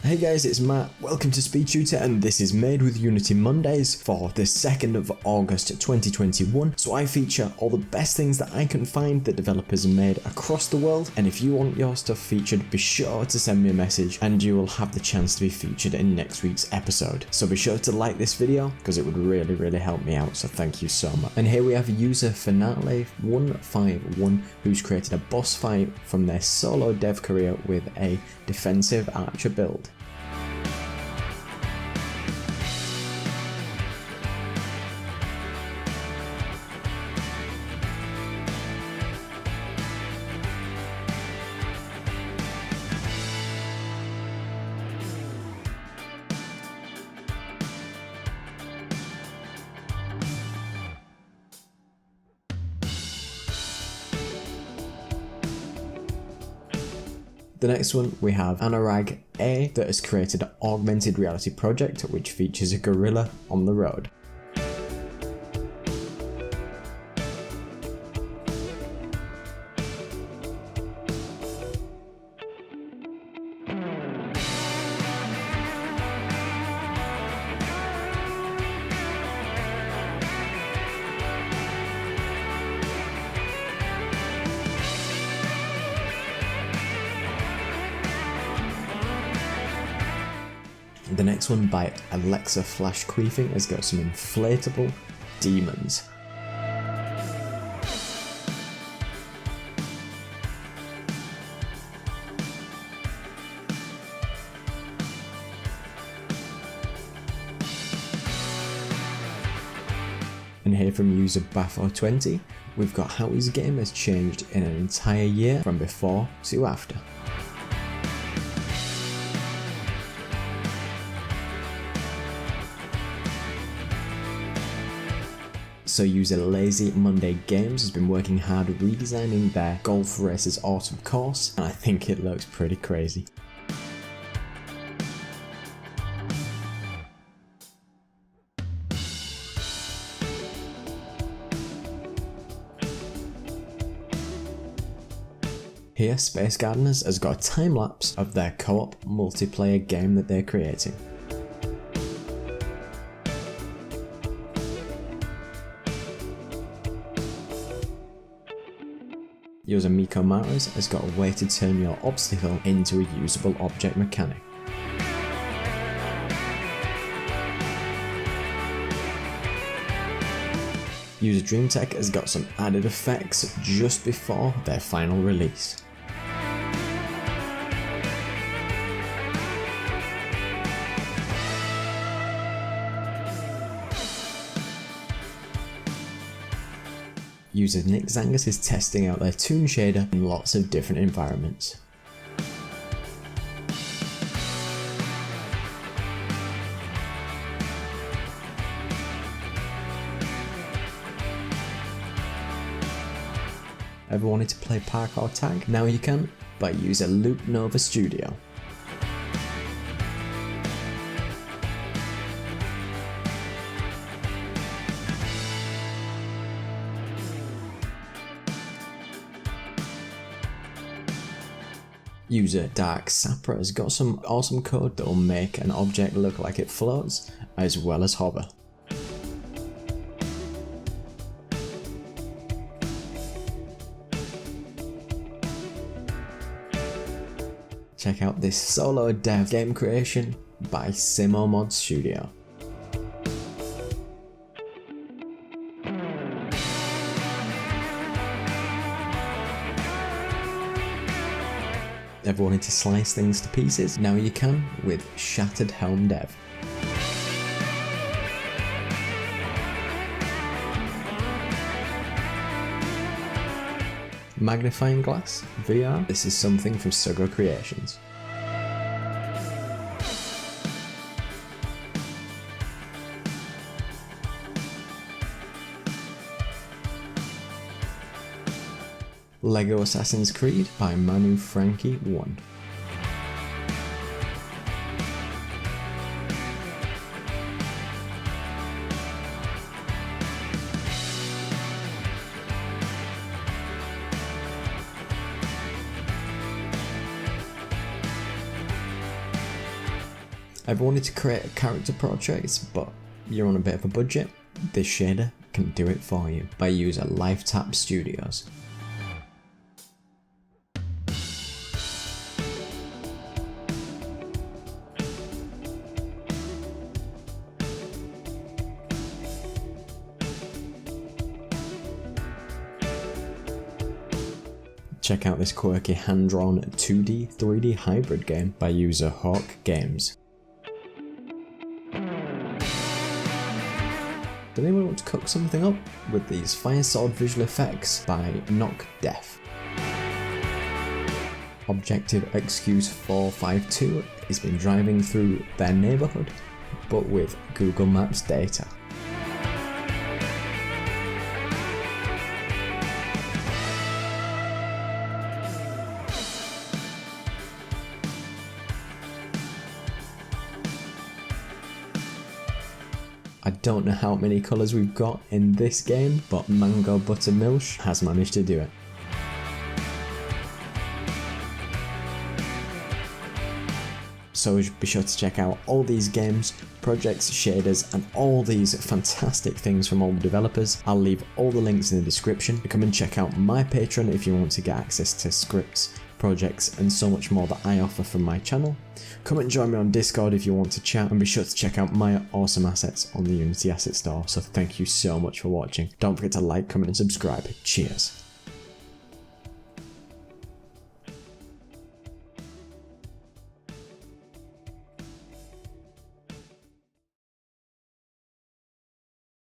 Hey guys, it's Matt. Welcome to Speed Tutor, and this is Made with Unity Mondays for the 2nd of August 2021. So I feature all the best things that I can find that developers have made across the world, and if you want your stuff featured, be sure to send me a message and you will have the chance to be featured in next week's episode. So be sure to like this video because it would really help me out, so thank you so much. And here we have user Finale151 who's created a boss fight from their solo dev career with a defensive archer build. The next one, we have Anurag A that has created an augmented reality project which features a gorilla on the road. The next one by Alexa Flash Queefing has got some inflatable demons. And here from user Baffo20, we've got how his game has changed in an entire year from before to after. So user Lazy Monday Games has been working hard redesigning their Golf Races Autumn course, and I think it looks pretty crazy. Here, Space Gardeners has got a time lapse of their co-op multiplayer game that they're creating. User Miko Maras has got a way to turn your obstacle into a usable object mechanic. User Dreamtech has got some added effects just before their final release. User Nick Zangus is testing out their Toon shader in lots of different environments. Ever wanted to play parkour tag? Now you can by user Loop Nova Studio. User Dark Sapra has got some awesome code that will make an object look like it floats, as well as hover. Check out this solo dev game creation by Simo Mod Studio. Ever wanted to slice things to pieces? Now you can with Shattered Helm Dev. Magnifying Glass VR. This is something from Sugo Creations. Lego Assassin's Creed by Manu Frankie 1. Ever wanted to create a character portrait, but you're on a bit of a budget? This shader can do it for you by user LifeTap Studios. Check out this quirky hand-drawn 2D, 3D hybrid game by user Hawk Games. Does anyone want to cook something up with these fire sword visual effects by GAMEDEV? Objective Excuse 452 has been driving through their neighbourhood, but with Google Maps data. I don't know how many colours we've got in this game, but Mango Buttermilk has managed to do it. So be sure to check out all these games, projects, shaders, and all these fantastic things from all the developers. I'll leave all the links in the description. Come and check out my Patreon if you want to get access to scripts, projects, and so much more that I offer from my channel. Come and join me on Discord if you want to chat, and be sure to check out my awesome assets on the Unity Asset Store. So thank you so much for watching. Don't forget to like, comment, and subscribe. Cheers.